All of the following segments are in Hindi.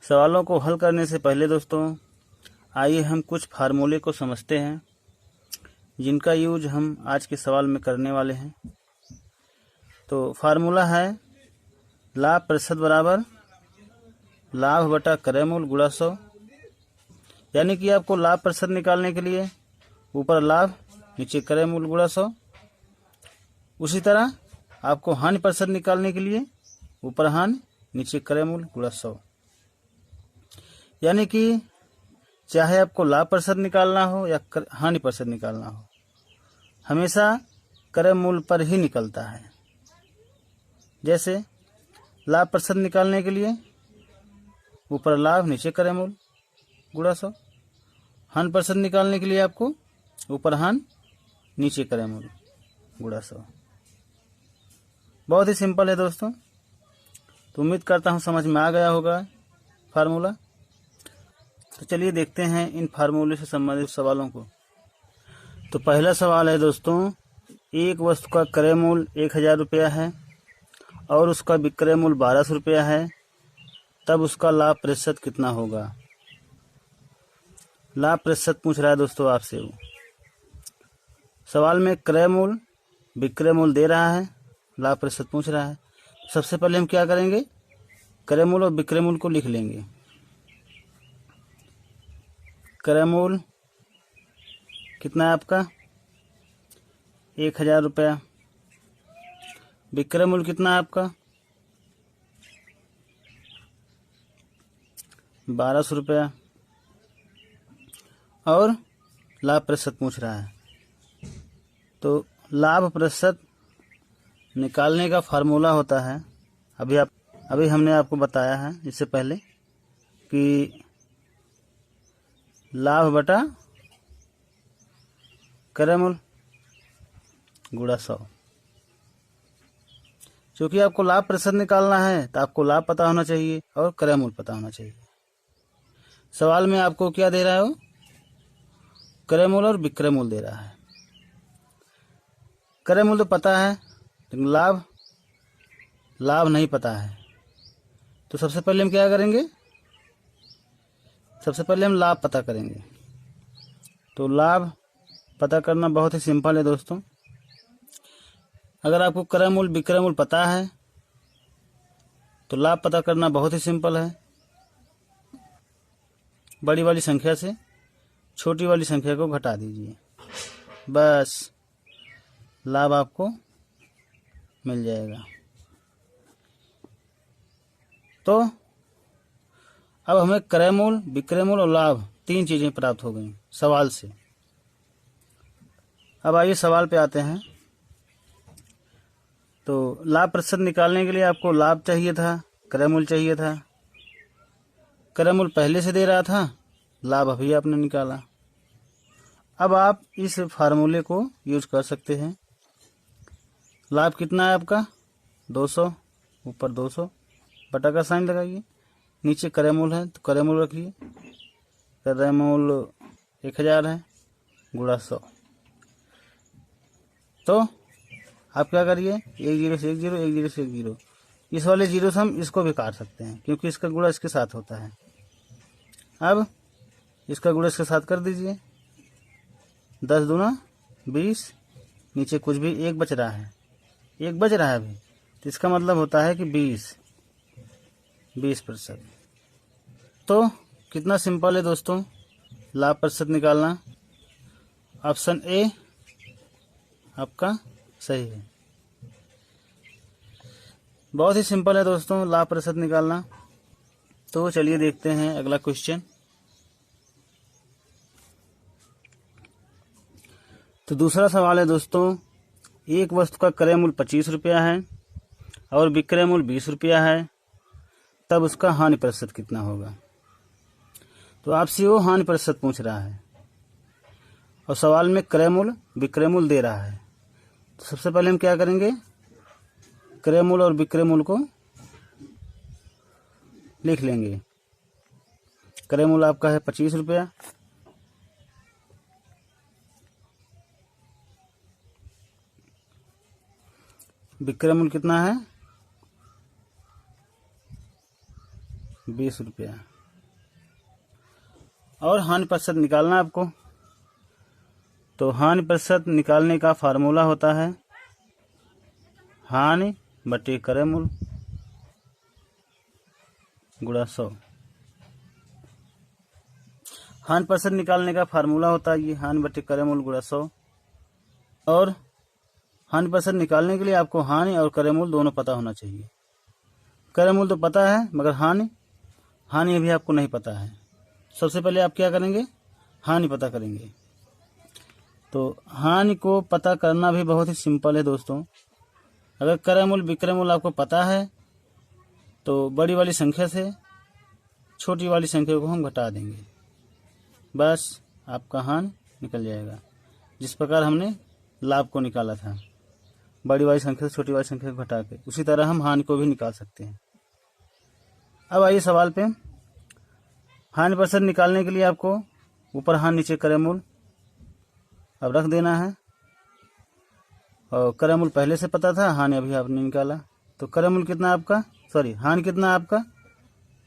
सवालों को हल करने से पहले दोस्तों आइए हम कुछ फार्मूले को समझते हैं जिनका यूज हम आज के सवाल में करने वाले हैं। तो फार्मूला है लाभ प्रतिशत बराबर लाभ बटा क्रय मूल गुणा 100। यानी कि आपको लाभ प्रतिशत निकालने के लिए ऊपर लाभ नीचे क्रय मूल गुणा 100। उसी तरह आपको हानि प्रतिशत निकालने के लिए ऊपर हानि नीचे क्रय मूल गुणा 100। यानी कि चाहे आपको लाभ प्रतिशत निकालना हो या हानि प्रतिशत निकालना हो, हमेशा क्रय मूल पर ही निकलता है। जैसे लाभ प्रतिशत निकालने के लिए ऊपर लाभ नीचे क्रय मूल गुणा 100। हानि प्रतिशत निकालने के लिए आपको ऊपर हानि नीचे क्रय मूल गुणा 100। बहुत ही सिंपल है दोस्तों। तो उम्मीद करता हूँ समझ में आ गया होगा फार्मूला। तो चलिए देखते हैं इन फार्मूले से संबंधित सवालों को। तो पहला सवाल है दोस्तों, एक वस्तु का क्रय मूल्य 1000 रुपया है और उसका विक्रय मूल्य 1200 रुपया है, तब उसका लाभ प्रतिशत कितना होगा। लाभ प्रतिशत पूछ रहा है दोस्तों आपसे वो। सवाल में क्रय मूल्य विक्रय मूल्य दे रहा है, लाभ प्रतिशत पूछ रहा है। सबसे पहले हम क्या करेंगे, क्रय मूल्य और विक्रय मूल्य को लिख लेंगे। क्रय मूल्य कितना है आपका 1000 रुपया, विक्रय मूल्य कितना है आपका 1200 रुपया और लाभ प्रतिशत पूछ रहा है। तो लाभ प्रतिशत निकालने का फार्मूला होता है, अभी हमने आपको बताया है इससे पहले कि लाभ बटा क्रय मूल्य गुणा 100। क्योंकि आपको लाभ प्रतिशत निकालना है तो आपको लाभ पता होना चाहिए और क्रय मूल्य पता होना चाहिए। सवाल में आपको क्या दे रहा है, वो क्रय मूल्य और विक्रय मूल्य दे रहा है। क्रय मूल्य तो पता है लेकिन लाभ नहीं पता है। तो सबसे पहले हम क्या करेंगे, सबसे पहले हम लाभ पता करेंगे। तो लाभ पता करना बहुत ही सिंपल है दोस्तों। अगर आपको क्रय मूल्य विक्रय मूल्य पता है तो लाभ पता करना बहुत ही सिंपल है। बड़ी वाली संख्या से छोटी वाली संख्या को घटा दीजिए, बस लाभ आपको मिल जाएगा। तो अब हमें क्रय मूल्य विक्रय मूल्य और लाभ 3 चीजें प्राप्त हो गई सवाल से। अब आइए सवाल पे आते हैं। तो लाभ प्रतिशत निकालने के लिए आपको लाभ चाहिए था, क्रय मूल्य चाहिए था। क्रय मूल्य पहले से दे रहा था, लाभ अभी आपने निकाला। अब आप इस फार्मूले को यूज कर सकते हैं। लाभ कितना है आपका 200, ऊपर 200 बटा का साइन लगाइए, नीचे क्रय मूल्य है तो क्रय मूल्य रखिए। क्रय मूल्य 1000 है गुणा 100। तो आप क्या करिए, 10 से 10, 10 से 10। इस वाले 0 से हम इसको भी काट सकते हैं क्योंकि इसका गुणा इसके साथ होता है। अब इसका गुणा इसके साथ कर दीजिए, 10 दूना 20, नीचे कुछ भी 1 बच रहा है, 1 बच रहा है अभी, तो इसका मतलब होता है कि 20%। तो कितना सिंपल है दोस्तों लाभ प्रतिशत निकालना। ऑप्शन ए आपका सही है। बहुत ही सिंपल है दोस्तों लाभ प्रतिशत निकालना। तो चलिए देखते हैं अगला क्वेश्चन। तो दूसरा सवाल है दोस्तों, एक वस्तु का क्रय मूल्य 25 रुपया है और विक्रय मूल्य 20 रुपया है, तब उसका हानि प्रतिशत कितना होगा। तो आपसे वो हानि प्रतिशत पूछ रहा है और सवाल में क्रय मूल्य विक्रय मूल्य दे रहा है। तो सबसे पहले हम क्या करेंगे, क्रय मूल्य और विक्रय मूल्य को लिख लेंगे। क्रय मूल्य आपका है 25 रुपया, विक्रय मूल्य कितना है 20 रुपया। और हानि प्रतिशत निकालना आपको। तो हानि प्रतिशत निकालने का फार्मूला होता है हानि बटे क्रय मूल्य गुणा 100। हानि प्रतिशत निकालने का फार्मूला होता है ये हानि बटे क्रय मूल्य गुणा 100। और हानि प्रतिशत निकालने के लिए आपको हानि और क्रय मूल्य दोनों पता होना चाहिए। क्रय मूल्य तो पता है मगर हानि अभी आपको नहीं पता है। सबसे पहले आप क्या करेंगे, हानि पता करेंगे। तो हानि को पता करना भी बहुत ही सिंपल है दोस्तों। अगर क्रय मूल्य विक्रय मूल्य आपको पता है तो बड़ी वाली संख्या से छोटी वाली संख्या को हम घटा देंगे, बस आपका हानि निकल जाएगा। जिस प्रकार हमने लाभ को निकाला था बड़ी वाली संख्या से छोटी वाली संख्या को घटा के, उसी तरह हम हानि को भी निकाल सकते हैं। अब आइए सवाल पे। हानि प्रतिशत निकालने के लिए आपको ऊपर हानि नीचे क्रय मूल्य अब रख देना है। और क्रय मूल्य पहले से पता था, हानि अभी आपने निकाला। तो क्रय मूल्य कितना आपका, हानि कितना आपका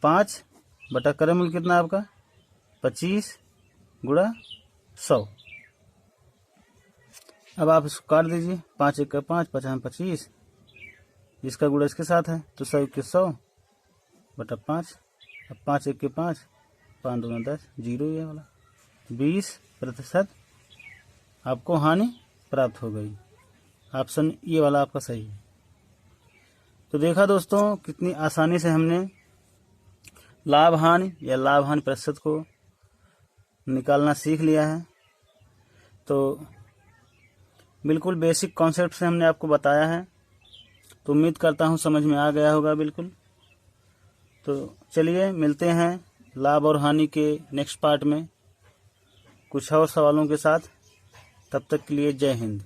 5 बटा क्रय मूल्य कितना आपका 25 गुणा 100। अब आप इसको काट दीजिए, 5 1 का 5, 5 25, इसका गुणा इसके साथ है तो 100 के 100 बटा 5। अब 5 1 के 5, 5 2 10, 0 ये वाला 20% आपको हानि प्राप्त हो गई। ऑप्शन ये वाला आपका सही है। तो देखा दोस्तों कितनी आसानी से हमने लाभ हानि या लाभ हानि प्रतिशत को निकालना सीख लिया है। तो बिल्कुल बेसिक कॉन्सेप्ट से हमने आपको बताया है, तो उम्मीद करता हूँ समझ में आ गया होगा बिल्कुल। तो चलिए मिलते हैं लाभ और हानि के नेक्स्ट पार्ट में कुछ और सवालों के साथ। तब तक के लिए जय हिंद।